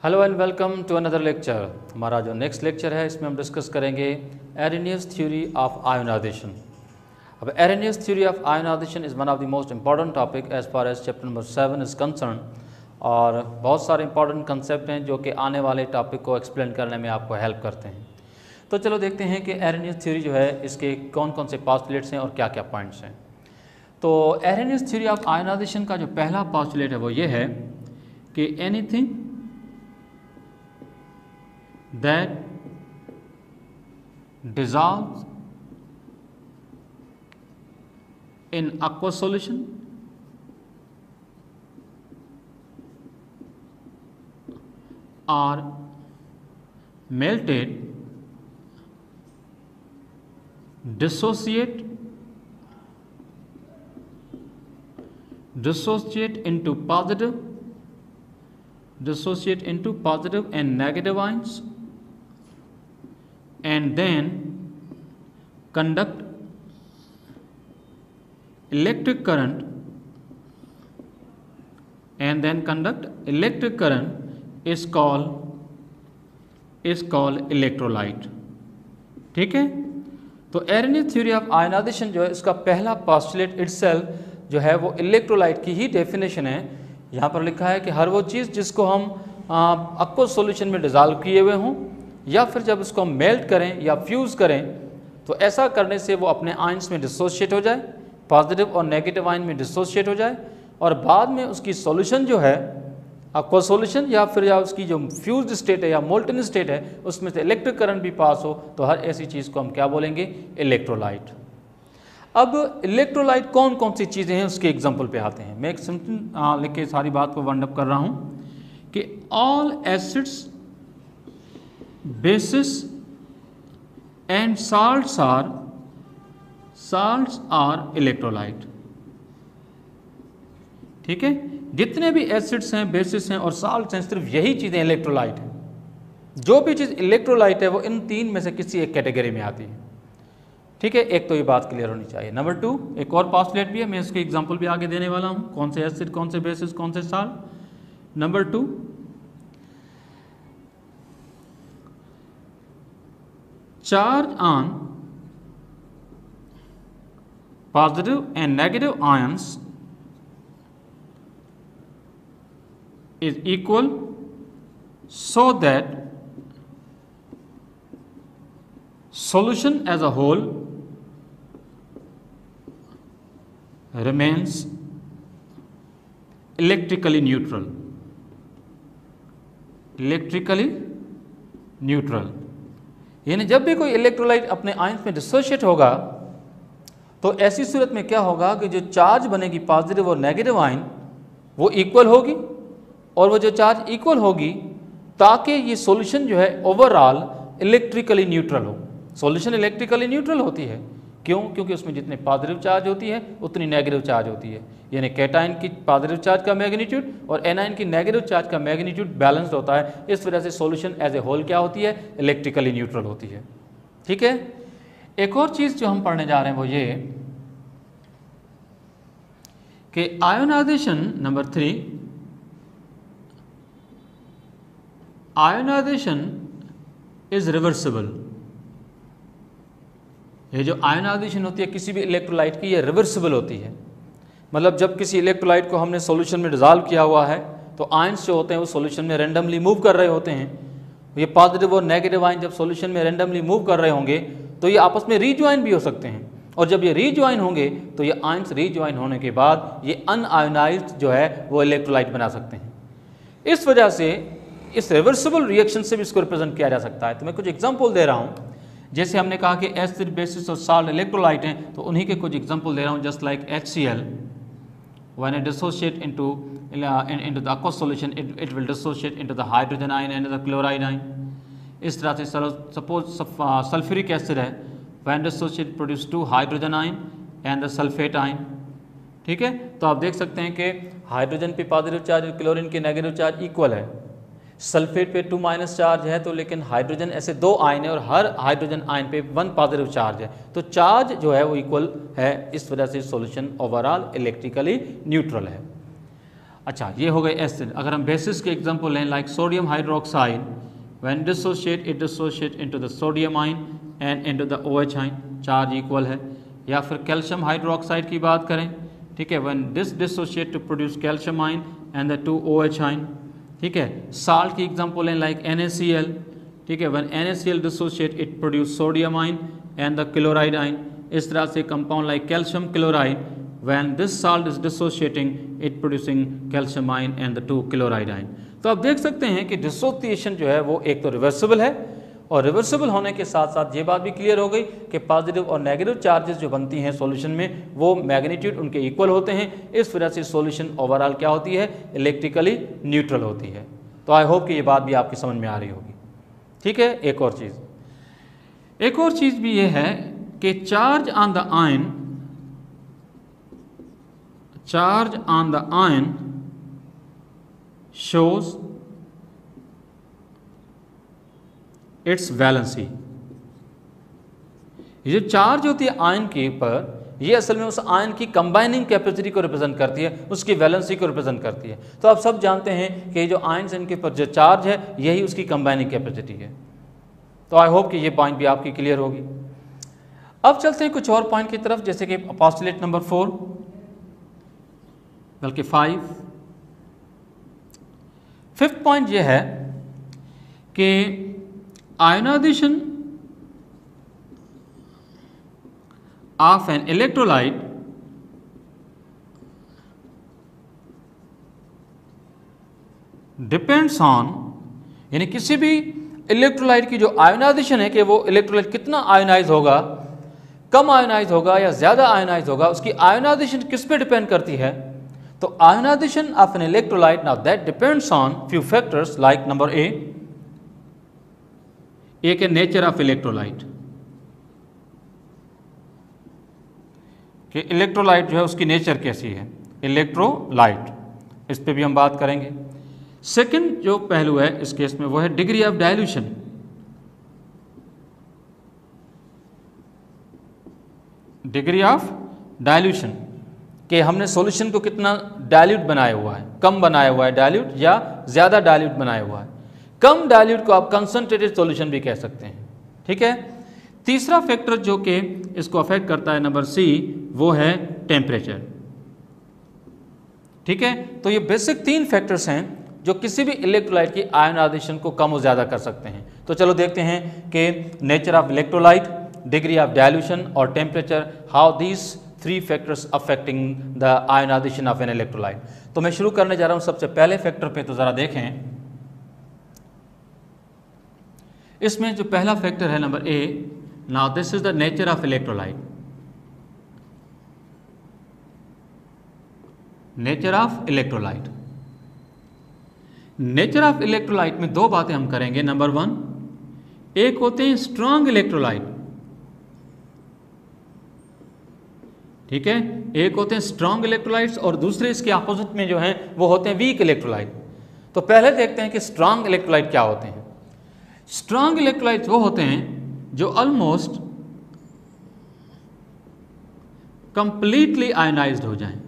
Hello and welcome to another lecture. हमारा जो next lecture है इसमें हम डिस्कस करेंगे एरेनियस थ्योरी ऑफ आयोनाइजेशन। अब Arrhenius theory of ionization is one of the most important topic as far as chapter number 7 is concern, और बहुत सारे इंपॉर्टेंट कंसेप्ट हैं जो कि आने वाले टॉपिक को एक्सप्लेन करने में आपको हेल्प करते हैं। तो चलो देखते हैं कि एरेनियस थ्योरी जो है इसके कौन कौन से पॉस्टुलेट्स हैं और क्या क्या पॉइंट्स हैं। तो एरेनियस थ्योरी ऑफ आयोनाइजेशन का जो पहला पॉस्टुलेट है वो ये है कि anything that dissolves in aqueous solution or melted dissociate into positive and negative ions, and then conduct electric current is called electrolyte। ठीक है, तो एरेनियस थ्योरी ऑफ आयोनाइजेशन जो है इसका पहला पोस्टुलेट इटसेल्फ जो है वो इलेक्ट्रोलाइट की ही डेफिनेशन है। यहाँ पर लिखा है कि हर वो चीज़ जिसको हम एक्वस सॉल्यूशन में डिज़ोल्व किए हुए हों या फिर जब उसको हम मेल्ट करें या फ्यूज़ करें तो ऐसा करने से वो अपने आयंस में डिसोशिएट हो जाए, पॉजिटिव और नेगेटिव आयन में डिसोशिएट हो जाए, और बाद में उसकी सॉल्यूशन जो है एक्वस सॉल्यूशन या फिर उसकी जो फ्यूज्ड स्टेट है या मोल्टन स्टेट है उसमें से इलेक्ट्रिक करंट भी पास हो, तो हर ऐसी चीज़ को हम क्या बोलेंगे, इलेक्ट्रोलाइट। अब इलेक्ट्रोलाइट कौन कौन सी चीज़ें हैं उसके एग्जाम्पल पे आते हैं। मैं एक सिंपल लिख के सारी बात को वाइंड अप कर रहा हूँ कि all acids, bases and salts are electrolyte. ठीक है, जितने भी एसिड्स हैं, बेसिस हैं और साल्ट्स हैं, सिर्फ यही चीज़ें इलेक्ट्रोलाइट हैं। जो भी चीज़ इलेक्ट्रोलाइट है वो इन तीन में से किसी एक कैटेगरी में आती है। ठीक है, एक तो ये बात क्लियर होनी चाहिए। नंबर 2, एक और पोस्टुलेट भी है, मैं इसके एग्जांपल भी आगे देने वाला हूँ, कौन से एसिड, कौन से बेसिस, कौन से salt. Number 2, charge on positive and negative ions is equal so that solution as a whole remains electrically neutral। यानी जब भी कोई इलेक्ट्रोलाइट अपने आयंस में डिसोशिएट होगा तो ऐसी सूरत में क्या होगा कि जो चार्ज बनेगी पॉजिटिव और नेगेटिव आयन वो इक्वल होगी, और वो जो चार्ज इक्वल होगी ताकि ये सॉल्यूशन जो है ओवरऑल इलेक्ट्रिकली न्यूट्रल हो। सॉल्यूशन इलेक्ट्रिकली न्यूट्रल होती है क्यों? क्योंकि उसमें जितने पॉजिटिव चार्ज होती है उतनी नेगेटिव चार्ज होती है, यानी कैटायन की पॉजिटिव चार्ज का मैग्नीट्यूड और एनायन की नेगेटिव चार्ज का मैग्नीट्यूड बैलेंस्ड होता है। इस वजह से सॉल्यूशन एज ए होल क्या होती है, इलेक्ट्रिकली न्यूट्रल होती है। ठीक है, एक और चीज़ जो हम पढ़ने जा रहे हैं वो ये कि ionisation, number 3, ionisation is reversible. ये जो आयोनाइजेशन होती है किसी भी इलेक्ट्रोलाइट की, ये रिवर्सिबल होती है। मतलब जब किसी इलेक्ट्रोलाइट को हमने सॉल्यूशन में डिज़ोल्व किया हुआ है तो आयंस जो होते हैं वो सॉल्यूशन में रैंडमली मूव कर रहे होते हैं। ये पॉजिटिव और नेगेटिव आयन जब सॉल्यूशन में रैंडमली मूव कर रहे होंगे तो ये आपस में रीज्वाइन भी हो सकते हैं, और जब ये रीज्वाइन होंगे तो ये आयंस रीज्वाइन होने के बाद ये अनआयोनाइज्ड जो है वो इलेक्ट्रोलाइट बना सकते हैं। इस वजह से इस रिवर्सिबल रिएक्शन से भी इसको रिप्रेजेंट किया जा सकता है। तो मैं कुछ एग्जांपल दे रहा हूँ, जैसे हमने कहा कि एसिड, बेसिस और साल्ट इलेक्ट्रोलाइट हैं, तो उन्हीं के कुछ एग्जांपल दे रहा हूँ। Just like HCl, when it dissociate into the aqueous solution it will dissociate into the hydrogen ion and the chloride ion। इस तरह से सपोज सल्फ्यूरिक एसिड है, when dissociate produce 2 hydrogen ion and the sulphate ion. ठीक है, तो आप देख सकते हैं कि हाइड्रोजन पे पॉजिटिव चार्ज और क्लोरीन के नेगेटिव चार्ज इक्वल है, सल्फेट पे 2 माइनस चार्ज है, तो लेकिन हाइड्रोजन ऐसे 2 आयन है और हर हाइड्रोजन आयन पे 1 पॉजिटिव चार्ज है, तो चार्ज जो है वो इक्वल है। इस वजह से सॉल्यूशन ओवरऑल इलेक्ट्रिकली न्यूट्रल है। अच्छा, ये हो गए एसिड। अगर हम बेसिस के एग्जांपल लें, like sodium hydroxide, when dissociate it dissociate into the sodium ion and into the OH ion, charge equal है। या फिर कैल्शियम हाइड्रोक्साइड की बात करें, ठीक है, when dissociate to produce calcium ion and the 2 OH ion, ठीक है। साल्ट की एग्जांपल लें, लाइक NaCl, ठीक है, when NaCl dissociate it produce sodium ion and the chloride ion. इस तरह से compound like calcium chloride, when this salt is dissociating it producing calcium ion and the 2 chloride ion। तो आप देख सकते हैं कि डिसोसिएशन जो है वो एक तो रिवर्सिबल है, और रिवर्सिबल होने के साथ साथ ये बात भी क्लियर हो गई कि पॉजिटिव और नेगेटिव चार्जेस जो बनती हैं सॉल्यूशन में वो मैग्नीट्यूड उनके इक्वल होते हैं। इस वजह से सॉल्यूशन ओवरऑल क्या होती है, इलेक्ट्रिकली न्यूट्रल होती है। तो आई होप कि ये बात भी आपकी समझ में आ रही होगी। ठीक है, एक और चीज़ भी ये है कि charge on the ion shows its valency। ये जो चार्ज होती है आयन के ऊपर, ये असल में उस आयन की कंबाइनिंग कैपेसिटी को रिप्रेजेंट करती है, उसकी वैलेंसी को रिप्रेजेंट करती है। तो आप सब जानते हैं कि जो आयन्स इनके ऊपर जो चार्ज है यही उसकी कंबाइनिंग कैपेसिटी है। तो आई होप कि ये पॉइंट भी आपकी क्लियर होगी। अब चलते हैं कुछ और पॉइंट की तरफ, जैसे कि पोस्टुलेट नंबर 4 बल्कि 5th पॉइंट यह है कि ionisation of an electrolyte depends on, यानी किसी भी इलेक्ट्रोलाइट की जो आयनाइजेशन है कि वो इलेक्ट्रोलाइट कितना आयनाइज होगा, कम आयनाइज होगा या ज़्यादा आयनाइज होगा, उसकी आयनाइजेशन किस पे डिपेंड करती है। तो ionisation of an electrolyte, now that depends on few factors, like number A के नेचर ऑफ इलेक्ट्रोलाइट, कि इलेक्ट्रोलाइट जो है उसकी नेचर कैसी है, इलेक्ट्रोलाइट, इस पे भी हम बात करेंगे। सेकंड जो पहलू है इस केस में वो है degree of dilution, degree of dilution, कि हमने सॉल्यूशन को कितना डाइल्यूट बनाया हुआ है, कम बनाया हुआ है डाइल्यूट या ज़्यादा डाइल्यूट बनाया हुआ है। कम डाइल्यूट को आप कंसंट्रेटेड सॉल्यूशन भी कह सकते हैं। ठीक है, तीसरा फैक्टर जो कि इसको अफेक्ट करता है, नंबर सी, वो है टेम्परेचर। ठीक है, तो ये बेसिक 3 फैक्टर्स हैं जो किसी भी इलेक्ट्रोलाइट की आयनाइजेशन को कम और ज़्यादा कर सकते हैं। तो चलो देखते हैं कि nature of electrolyte, degree of dilution और temperature, how these 3 factors affecting the ionization of an electrolyte. तो मैं शुरू करने जा रहा हूं सबसे पहले फैक्टर पे। तो ज़रा देखें, इसमें जो पहला फैक्टर है number A, now this is the nature of electrolyte. Nature of electrolyte, nature of electrolyte में 2 बातें हम करेंगे। नंबर 1, एक होते हैं स्ट्रांग इलेक्ट्रोलाइट, ठीक है, एक होते हैं स्ट्रांग इलेक्ट्रोलाइट्स और दूसरे इसके अपोजिट में जो हैं वो होते हैं वीक इलेक्ट्रोलाइट। तो पहले देखते हैं कि स्ट्रांग इलेक्ट्रोलाइट क्या होते हैं। स्ट्रांग इलेक्ट्रोलाइट वो होते हैं जो ऑलमोस्ट कंप्लीटली आयनाइज्ड हो जाएं,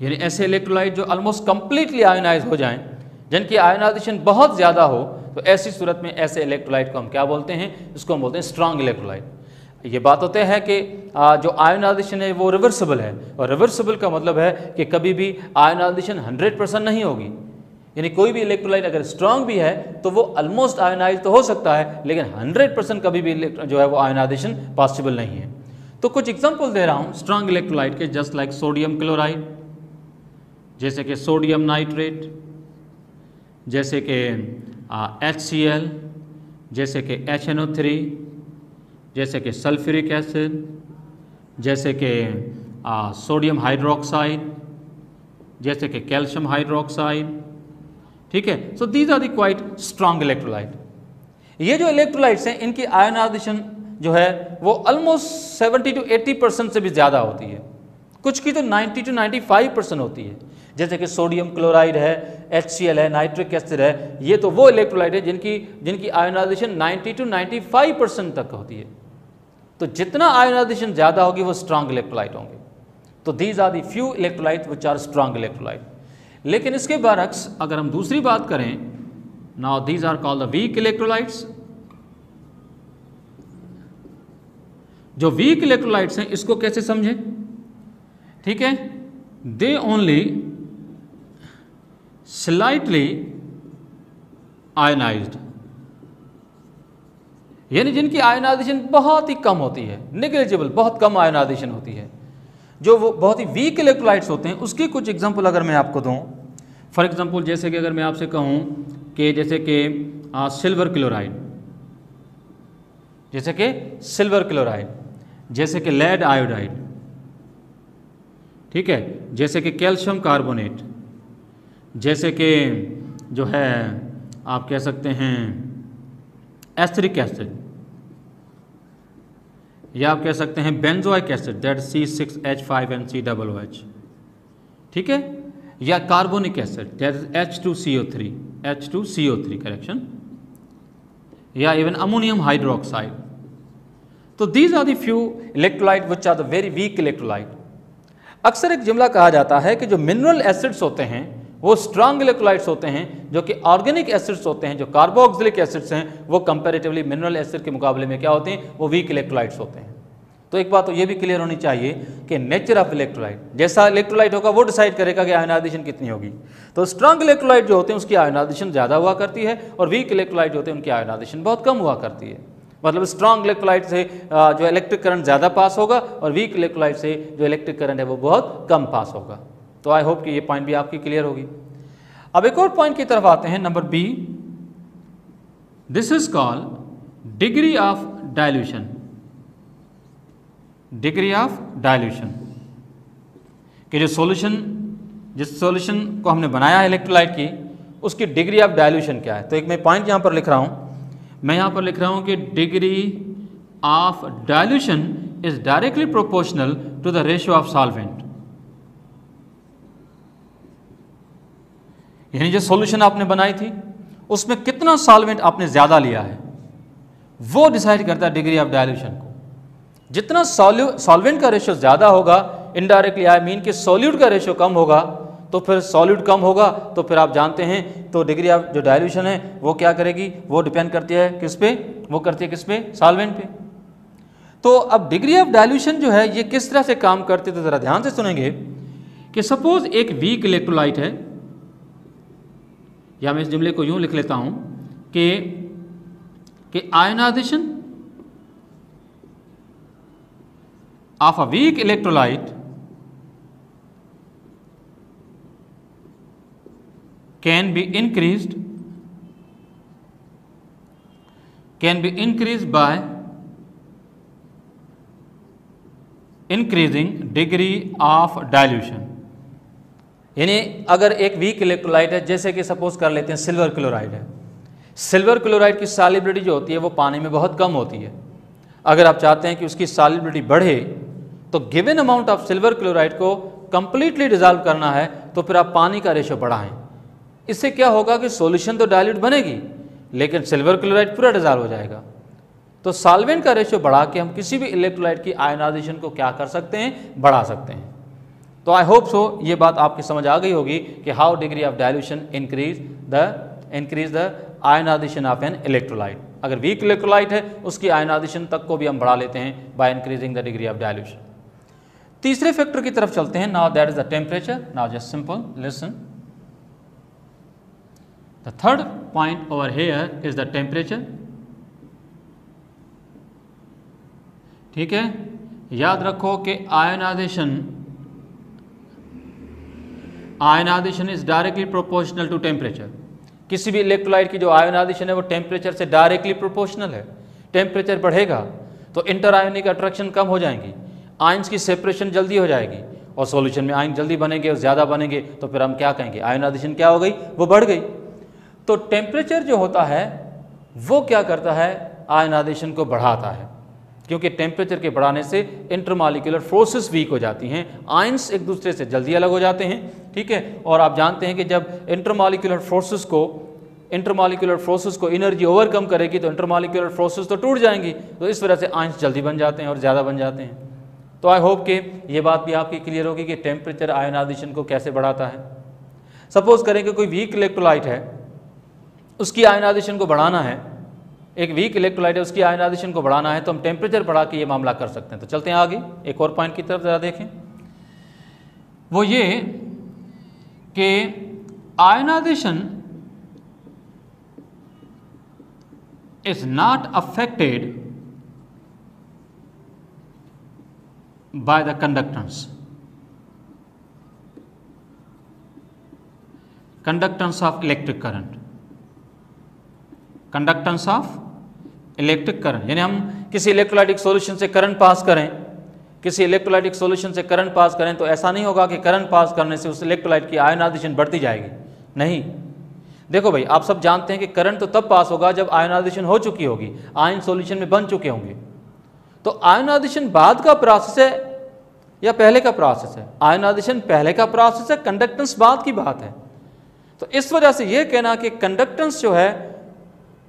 यानी ऐसे इलेक्ट्रोलाइट जो ऑलमोस्ट कंप्लीटली आयनाइज हो जाएं, जिनकी आयनाइजेशन बहुत ज़्यादा हो, तो ऐसी सूरत में ऐसे इलेक्ट्रोलाइट को हम क्या बोलते हैं, इसको हम बोलते हैं स्ट्रांग इलेक्ट्रोलाइट। ये बात होते हैं कि जो आयनाइजेशन है वो रिवर्सिबल है, और रिवर्सिबल का मतलब है कि कभी भी आयनाइजेशन 100% नहीं होगी, यानी कोई भी इलेक्ट्रोलाइट अगर स्ट्रांग भी है तो वो ऑलमोस्ट आयनाइज तो हो सकता है, लेकिन 100% कभी भी जो है वो आयनाइजेशन पॉसिबल नहीं है। तो कुछ एग्जांपल दे रहा हूँ स्ट्रांग इलेक्ट्रोलाइट के, जस्ट लाइक सोडियम क्लोराइड, जैसे कि सोडियम नाइट्रेट, जैसे कि HCl, जैसे कि HNO3, जैसे कि सल्फ्यूरिक एसिड, जैसे कि सोडियम हाइड्रोक्साइड, जैसे कि कैल्शियम हाइड्रोक्साइड। ठीक है, so these are the quite strong electrolyte. ये जो इलेक्ट्रोलाइट्स हैं इनकी आयनाइजेशन जो है वो ऑलमोस्ट 70 to 80% से भी ज़्यादा होती है, कुछ की तो 90 to 95% होती है, जैसे कि सोडियम क्लोराइड है, HCl है, नाइट्रिक एसिड है। ये तो वो इलेक्ट्रोलाइट है जिनकी आयनाइजेशन 90 to 95% तक होती है। तो जितना आयनाइजेशन ज़्यादा होगी वो स्ट्रांग इलेक्ट्रोलाइट होंगे। तो these are the few electrolyte which are strong electrolyte. लेकिन इसके बरक्स अगर हम दूसरी बात करें, now these are called the weak electrolytes. जो वीक इलेक्ट्रोलाइट्स हैं इसको कैसे समझें? ठीक है, दे ओनली स्लाइटली आयनाइज्ड, यानी जिनकी आयनाइजेशन बहुत ही कम होती है, नेग्लिजिबल, बहुत कम आयनाइजेशन होती है। जो वो बहुत ही वीक इलेक्ट्रोलाइट्स होते हैं उसके कुछ एग्जांपल अगर मैं आपको दूं, फॉर एग्जांपल जैसे कि अगर मैं आपसे कहूं कि जैसे कि सिल्वर क्लोराइड, जैसे कि सिल्वर क्लोराइड, जैसे कि लेड आयोडाइड, ठीक है, जैसे कि कैल्शियम कार्बोनेट, जैसे कि जो है आप कह सकते हैं एस्टरिक एसिड, या आप कह सकते हैं बेंजोइक एसिड, दैट C6H5NCOOH, ठीक है, या carbonic acid, that is H2CO3 correction, या इवन अमोनियम हाइड्रोक्साइड। तो these are the few electrolyte which are the very weak electrolyte. अक्सर एक जुमला कहा जाता है कि जो मिनरल एसिड्स होते हैं वो स्ट्रांग इलेक्ट्रोलाइट्स होते हैं, जो कि ऑर्गेनिक एसिड्स होते हैं, जो कार्बोक्सिलिक एसिड्स हैं, वो कंपैरेटिवली मिनरल एसिड के मुकाबले में क्या होते हैं, वो वीक इलेक्ट्रोलाइट्स होते हैं। तो एक बात तो ये भी क्लियर होनी चाहिए कि नेचर ऑफ इलेक्ट्रोलाइट, जैसा इलेक्ट्रोलाइट होगा वो डिसाइड करेगा कि आयनाइजेशन कितनी होगी। तो स्ट्रांग इलेक्ट्रोलाइट जो होते हैं उसकी आयनाइजेशन ज़्यादा हुआ करती है, और वीक इलेक्ट्रोलाइट जो होते हैं उनकी आयनाइजेशन बहुत कम हुआ करती है। मतलब स्ट्रांग इलेक्ट्रोलाइट से जो इलेक्ट्रिक करंट ज़्यादा पास होगा, और वीक इलेक्ट्रोलाइट से जो इलेक्ट्रिक करंट है वो बहुत कम पास होगा। तो आई होप कि ये पॉइंट भी आपकी क्लियर होगी। अब एक और पॉइंट की तरफ आते हैं, number B, this is called degree of dilution. Degree of dilution कि जो सॉल्यूशन, जिस सॉल्यूशन को हमने बनाया है इलेक्ट्रोलाइट की, उसकी डिग्री ऑफ डाइल्यूशन क्या है। तो एक मैं पॉइंट यहां पर लिख रहा हूं, मैं यहां पर लिख रहा हूं कि degree of dilution is directly proportional to the ratio of solvent. यानी जो सॉल्यूशन आपने बनाई थी उसमें कितना सॉल्वेंट आपने ज़्यादा लिया है वो डिसाइड करता है डिग्री ऑफ डाइल्यूशन को। जितना सॉल्वेंट का रेशियो ज़्यादा होगा, इनडायरेक्टली आई मीन कि सॉल्यूट का रेशियो कम होगा, तो फिर सॉल्यूट कम होगा तो फिर आप जानते हैं तो डिग्री ऑफ जो डाइल्यूशन है वो क्या करेगी, वो डिपेंड करती है किस पे, वो करती है किस पे, सॉल्वेंट पे। तो अब डिग्री ऑफ डाइल्यूशन जो है ये किस तरह से काम करती है, तो ज़रा ध्यान से सुनेंगे कि सपोज एक वीक इलेक्ट्रोलाइट है, या मैं इस जुमले को यूं लिख लेता हूं कि ionisation of a weak electrolyte can be increased by increasing degree of dilution। यानी अगर एक वीक इलेक्ट्रोलाइट है, जैसे कि सपोज कर लेते हैं सिल्वर क्लोराइड है, सिल्वर क्लोराइड की सॉल्युबिलिटी जो होती है वो पानी में बहुत कम होती है। अगर आप चाहते हैं कि उसकी सॉल्युबिलिटी बढ़े तो given amount of silver chloride को कंप्लीटली डिजॉल्व करना है तो फिर आप पानी का रेशियो बढ़ाएं। इससे क्या होगा कि सॉल्यूशन तो डाइल्यूट बनेगी लेकिन सिल्वर क्लोराइड पूरा डिजॉल्व हो जाएगा। तो सॉल्वेंट का रेशियो बढ़ा के हम किसी भी इलेक्ट्रोलाइट की आयनाइजेशन को क्या कर सकते हैं, बढ़ा सकते हैं। तो आई होप सो ये बात आपकी समझ आ गई होगी कि how degree of dilution increase the ionization of an electrolyte. अगर वीक इलेक्ट्रोलाइट है उसकी आयनाइजेशन तक को भी हम बढ़ा लेते हैं by increasing the degree of dilution. तीसरे फैक्टर की तरफ चलते हैं, now that is the temperature. Now just simple listen, the third point over here is the temperature। ठीक है, याद रखो कि ionisation is directly proportional to temperature. किसी भी इलेक्ट्रोलाइट की जो आयनाइजेशन है वो टेम्परेचर से डायरेक्टली प्रोपोर्शनल है। टेम्परेचर बढ़ेगा तो इंटर आयनिक अट्रैक्शन कम हो जाएंगी, आयंस की सेपरेशन जल्दी हो जाएगी, और सॉल्यूशन में आयन जल्दी बनेंगे और ज़्यादा बनेंगे तो फिर हम क्या कहेंगे, आयनाइजेशन क्या हो गई, वो बढ़ गई। तो टेम्परेचर जो होता है वो क्या करता है, आयनाइजेशन को बढ़ाता है, क्योंकि टेम्परेचर के बढ़ाने से इंटरमॉलिक्यूलर फोर्सेस वीक हो जाती हैं, आयंस एक दूसरे से जल्दी अलग हो जाते हैं। ठीक है, और आप जानते हैं कि जब इंटरमॉलिक्यूलर फोर्सेस को एनर्जी ओवरकम करेगी तो इंटरमॉलिक्यूलर फोर्सेस तो टूट जाएंगी, तो इस वजह से आयंस जल्दी बन जाते हैं और ज़्यादा बन जाते हैं। तो आई होप कि ये बात भी आपकी क्लियर होगी कि टेम्परेचर आयनाइजेशन को कैसे बढ़ाता है। सपोज करें कि कोई वीक इलेक्ट्रोलाइट है, उसकी आयनाइजेशन को बढ़ाना है, एक वीक इलेक्ट्रोलाइट है उसकी आयनाइजेशन को बढ़ाना है, तो हम टेम्परेचर बढ़ा के ये मामला कर सकते हैं। तो चलते हैं आगे एक और पॉइंट की तरफ ज़रा देखें, वो ये कि ionisation is not affected by the conductance of electric current, conductance of electric current, यानी हम किसी इलेक्ट्रोलाइटिक सॉल्यूशन से करंट पास करें, किसी इलेक्ट्रोलाइटिक सॉल्यूशन से करंट पास करें तो ऐसा नहीं होगा कि करंट पास करने से उस इलेक्ट्रोलाइट की आयनाइजेशन बढ़ती जाएगी, नहीं। देखो भाई, आप सब जानते हैं कि करंट तो तब पास होगा जब आयनाइजेशन हो चुकी होगी, आयन सॉल्यूशन में बन चुके होंगे। तो आयनाइजेशन बाद का प्रोसेस है या पहले का प्रोसेस है? आयनाइजेशन पहले का प्रोसेस है, कंडक्टेंस बाद की बात है। तो इस वजह से यह कहना कि कंडक्टेंस जो है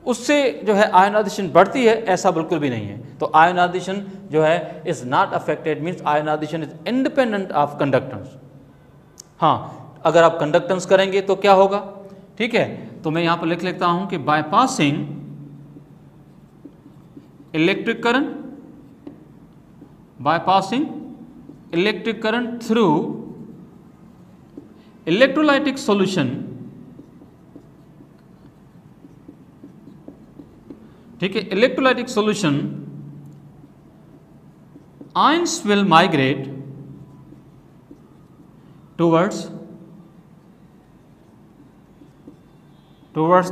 उससे जो है आयनाइजेशन बढ़ती है, ऐसा बिल्कुल भी नहीं है। तो आयनाइजेशन जो है is not affected, means ionisation is independent of conductance. हाँ, अगर आप कंडक्टेंस करेंगे तो क्या होगा, ठीक है, तो मैं यहां पर लिख लेता हूं कि bypassing electric current, bypassing electric current through electrolytic solution, ठीक है, electrolytic solution, ions will migrate towards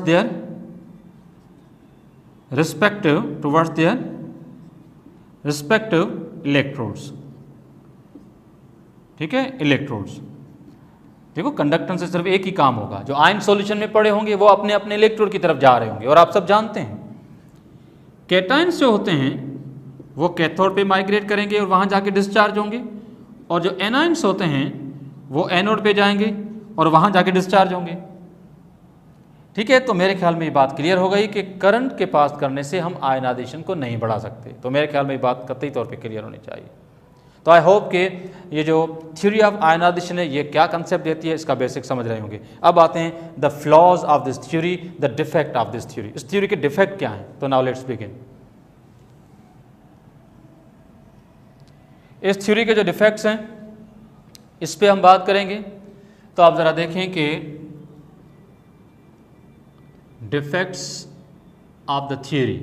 their respective electrodes, ठीक है, इलेक्ट्रोड्स। देखो, कंडक्टेंस से सिर्फ एक ही काम होगा, जो आयन सॉल्यूशन में पड़े होंगे वो अपने अपने इलेक्ट्रोड की तरफ जा रहे होंगे। और आप सब जानते हैं कैटायंस जो होते हैं वो कैथोड पे माइग्रेट करेंगे और वहां जाके डिस्चार्ज होंगे, और जो एनायंस होते हैं वो एनोड पे जाएंगे और वहां जाके डिस्चार्ज होंगे, ठीक है। तो मेरे ख्याल में ये बात क्लियर हो गई कि करंट के पास करने से हम आयनाइजेशन को नहीं बढ़ा सकते। तो मेरे ख्याल में ये बात कतई तौर पे क्लियर होनी चाहिए। तो आई होप कि ये जो थ्योरी ऑफ आयनाइजेशन है ये क्या कंसेप्ट देती है इसका बेसिक समझ रहे होंगे। अब आते हैं the flaws of this theory, the defect of this theory. इस थ्योरी के डिफेक्ट क्या हैं? तो नाउ लेट्स बिगिन। इस थ्योरी के जो डिफेक्ट्स हैं इस पे हम बात करेंगे। तो आप ज़रा देखें कि डिफेक्ट्स ऑफ द थ्योरी,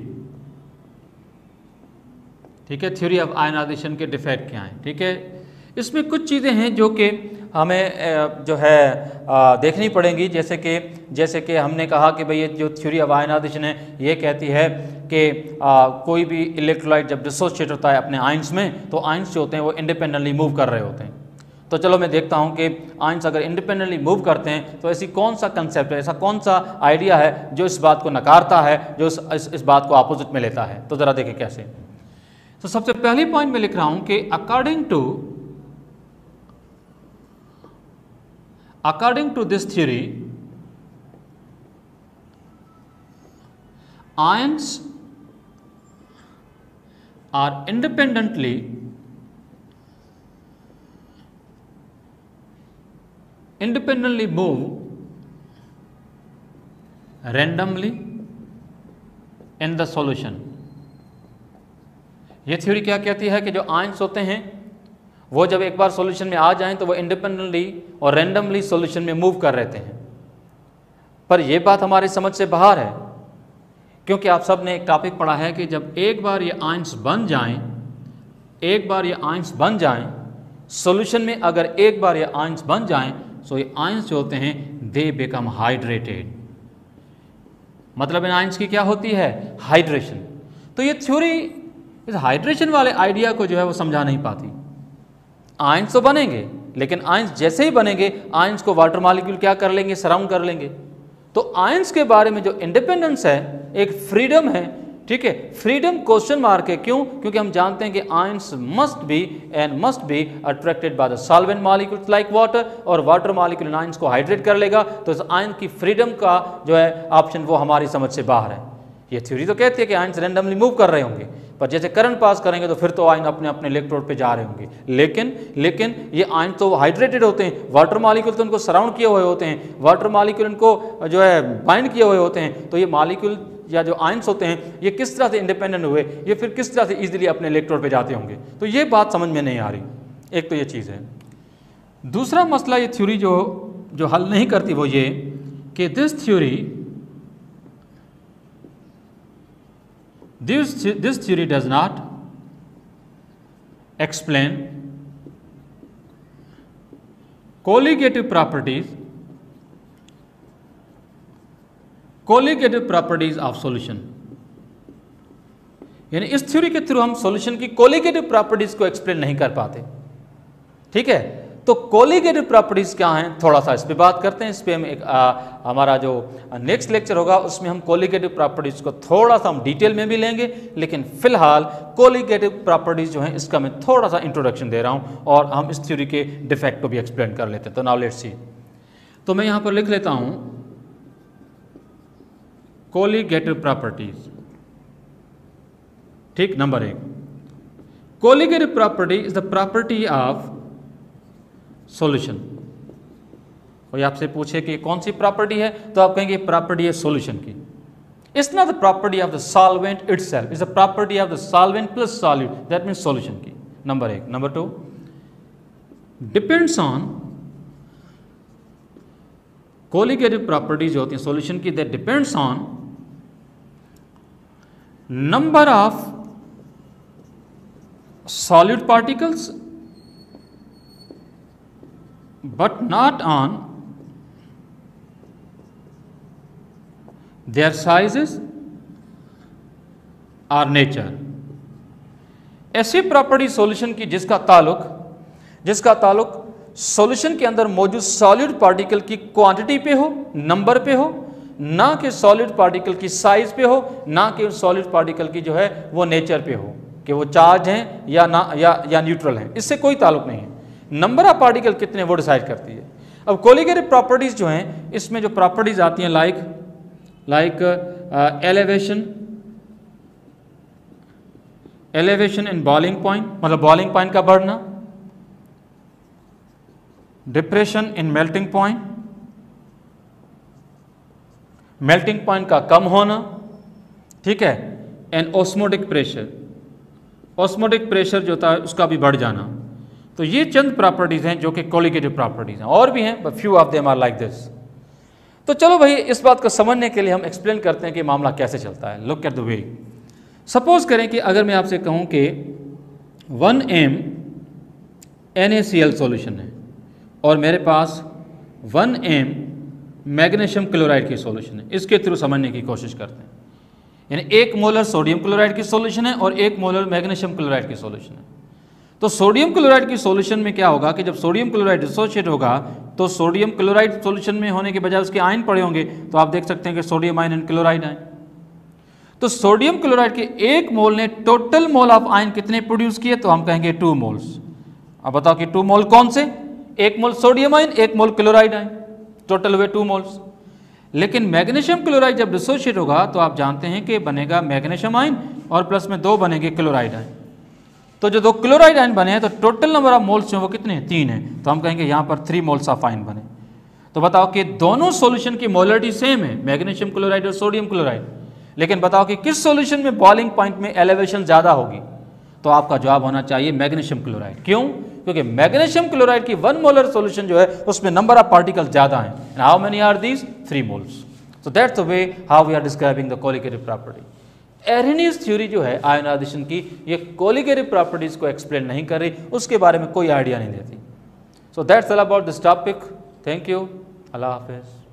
ठीक है, थ्योरी ऑफ आयनाइजेशन के डिफेक्ट क्या हैं, ठीक है। इसमें कुछ चीज़ें हैं जो कि हमें जो है देखनी पड़ेंगी, जैसे कि हमने कहा कि भाई ये जो थ्योरी ऑफ आयनाइजेशन है ये कहती है कि कोई भी इलेक्ट्रोलाइट जब डिसोसिएट होता है अपने आयंस में तो आयंस जो होते हैं वो इंडिपेंडेंटली मूव कर रहे होते हैं। तो चलो मैं देखता हूं कि आयंस अगर इंडिपेंडेंटली मूव करते हैं तो ऐसी कौन सा कंसेप्ट है, ऐसा कौन सा आइडिया है जो इस बात को नकारता है, जो इस बात को अपोजिट में लेता है। तो ज़रा देखें कैसे। तो सबसे पहली पॉइंट में लिख रहा हूं कि according to this theory ions are independently move randomly in the solution। ये थ्योरी क्या कहती है कि जो आयंस होते हैं वो जब एक बार सॉल्यूशन में आ जाएं तो वो इंडिपेंडेंटली और रैंडमली सॉल्यूशन में मूव कर रहते हैं। पर यह बात हमारी समझ से बाहर है, क्योंकि आप सब ने एक टॉपिक पढ़ा है कि जब एक बार ये आयंस बन जाएं, सॉल्यूशन में अगर एक बार ये आयंस बन जाएं सो ये आयंस जो होते हैं दे बिकम हाइड्रेटेड। मतलब इन आयंस की क्या होती है? हाइड्रेशन। तो ये थ्योरी इस हाइड्रेशन वाले आइडिया को जो है वो समझा नहीं पाती। आयंस तो बनेंगे, लेकिन आयंस जैसे ही बनेंगे आयंस को वाटर मॉलिक्यूल क्या कर लेंगे? सराउंड कर लेंगे। तो आयंस के बारे में जो इंडिपेंडेंस है, एक फ्रीडम है, ठीक है, फ्रीडम क्वेश्चन मार्क है। क्यों? क्योंकि हम जानते हैं कि ions must be attracted by the solvent molecules like water, और वाटर मॉलिक्यूल आयंस को हाइड्रेट कर लेगा। तो इस आयन की फ्रीडम का जो है ऑप्शन वो हमारी समझ से बाहर है। ये थ्योरी तो कहती है कि आयंस रैंडमली मूव कर रहे होंगे, पर जैसे करंट पास करेंगे तो फिर तो आयन अपने अपने इलेक्ट्रोड पे जा रहे होंगे, लेकिन ये आयन तो हाइड्रेटेड होते हैं, वाटर मॉलिक्यूल तो उनको सराउंड किए हुए होते हैं, वाटर मॉलिक्यूल इनको जो है बाइंड किए हुए होते हैं, तो ये मॉलिक्यूल या जो आयंस होते हैं ये किस तरह से इंडिपेंडेंट हुए, ये फिर किस तरह से इजीली अपने इलेक्ट्रोड पे जाते होंगे। तो ये बात समझ में नहीं आ रही, एक तो ये चीज़ है। दूसरा मसला ये थ्योरी जो हल नहीं करती वो ये कि this theory does not explain colligative properties of solution. यानी इस थ्योरी के थ्रू हम सॉल्यूशन की कोलिगेटिव प्रॉपर्टीज को एक्सप्लेन नहीं कर पाते। ठीक है, तो कोलिगेटिव प्रॉपर्टीज क्या हैं, थोड़ा सा इस पे बात करते हैं। इस पे हम हमारा जो नेक्स्ट लेक्चर होगा उसमें हम कोलिगेटिव प्रॉपर्टीज को थोड़ा सा हम डिटेल में भी लेंगे, लेकिन फिलहाल कोलिगेटिव प्रॉपर्टीज जो हैं इसका मैं थोड़ा सा इंट्रोडक्शन दे रहा हूं और हम इस थ्योरी के डिफेक्ट को भी एक्सप्लेन कर लेते हैं। तो नाउ लेट्स सी। तो मैं यहां पर लिख लेता हूं कोलिगेटिव प्रॉपर्टीज। ठीक, number 1, colligative property is the property of solution. कोई आपसे पूछे कि कौन सी प्रॉपर्टी है तो आप कहेंगे प्रॉपर्टी है सॉल्यूशन की। It's not the property of the solvent itself, it's the property of the solvent plus solute, that means solution की। Number 1। Number 2, depends on colligative properties जो होती हैं सॉल्यूशन की, that depends on number of solute particles but not on their sizes or nature। ऐसी property solution की जिसका ताल्लुक solution के अंदर मौजूद सॉलिड पार्टिकल की क्वांटिटी पे हो, नंबर पे हो, ना कि सॉलिड पार्टिकल की साइज पे हो, ना कि सॉलिड पार्टिकल की जो है वो नेचर पे हो कि वो चार्ज हैं या न्यूट्रल हैं, इससे कोई ताल्लुक नहीं है। नंबर ऑफ पार्टिकल कितने वो डिसाइड करती है। अब कोलिगेटिव प्रॉपर्टीज जो हैं इसमें जो प्रॉपर्टीज आती हैं like elevation in boiling point, मतलब बॉइलिंग पॉइंट का बढ़ना, depression in melting point, melting point का कम होना, ठीक है, एंड ऑस्मोटिक प्रेशर जो होता है उसका भी बढ़ जाना। तो ये चंद प्रॉपर्टीज हैं जो कि कोलिगेटिव प्रॉपर्टीज हैं, और भी हैं but few of them are like this. तो चलो भाई इस बात को समझने के लिए हम एक्सप्लेन करते हैं कि मामला कैसे चलता है। Look at the way. Suppose करें कि अगर मैं आपसे कहूं कि 1m NaCl सॉल्यूशन है और मेरे पास 1m मैग्नीशियम क्लोराइड की सॉल्यूशन है, इसके थ्रू समझने की कोशिश करते हैं। यानी 1 मोलर सोडियम क्लोराइड की सॉल्यूशन है और 1 मोलर मैग्नीशियम क्लोराइड की सॉल्यूशन है। तो सोडियम क्लोराइड की सॉल्यूशन में क्या होगा कि जब सोडियम क्लोराइड डिसोशिएट होगा तो सोडियम क्लोराइड सॉल्यूशन में होने के बजाय उसके आयन पड़े होंगे, तो आप देख सकते हैं कि sodium ion and chloride ion. तो सोडियम क्लोराइड के 1 मोल ने टोटल मोल ऑफ आयन कितने प्रोड्यूस किए, तो हम कहेंगे 2 मोल्स। अब बताओ कि 2 मोल कौन से, 1 मोल सोडियम आयन, 1 मोल क्लोराइड आयन, टोटल हुए 2 मोल्स। लेकिन मैग्नीशियम क्लोराइड जब डिसोशिएट होगा तो आप जानते हैं कि बनेगा मैग्नीशियम आयन और प्लस में 2 बनेंगे क्लोराइड आयन। तो जो 2 क्लोराइड आयन बने हैं तो टोटल नंबर ऑफ मोल्स जो वो कितने हैं, 3 हैं। तो हम कहेंगे यहाँ पर 3 मोल्स ऑफ आयन बने। तो बताओ कि दोनों सॉल्यूशन की मोलरिटी सेम है, मैग्नीशियम क्लोराइड और सोडियम क्लोराइड, लेकिन बताओ कि किस सॉल्यूशन में बॉइलिंग पॉइंट में एलिवेशन ज़्यादा होगी, तो आपका जवाब होना चाहिए मैग्नीशियम क्लोराइड। क्यों? क्योंकि मैग्नीशियम क्लोराइड की 1 मोलर सॉल्यूशन जो है उसमें नंबर ऑफ पार्टिकल ज़्यादा हैं। And how many are these? 3 moles. So that's the way how we are describing the colligative property. Arrhenius theory जो है आयनाइजेशन की, ये कोलिगेटिव प्रॉपर्टीज को एक्सप्लेन नहीं कर रही, उसके बारे में कोई आइडिया नहीं देती। So that's all about this topic. Thank you, अल्लाह हाफिज़।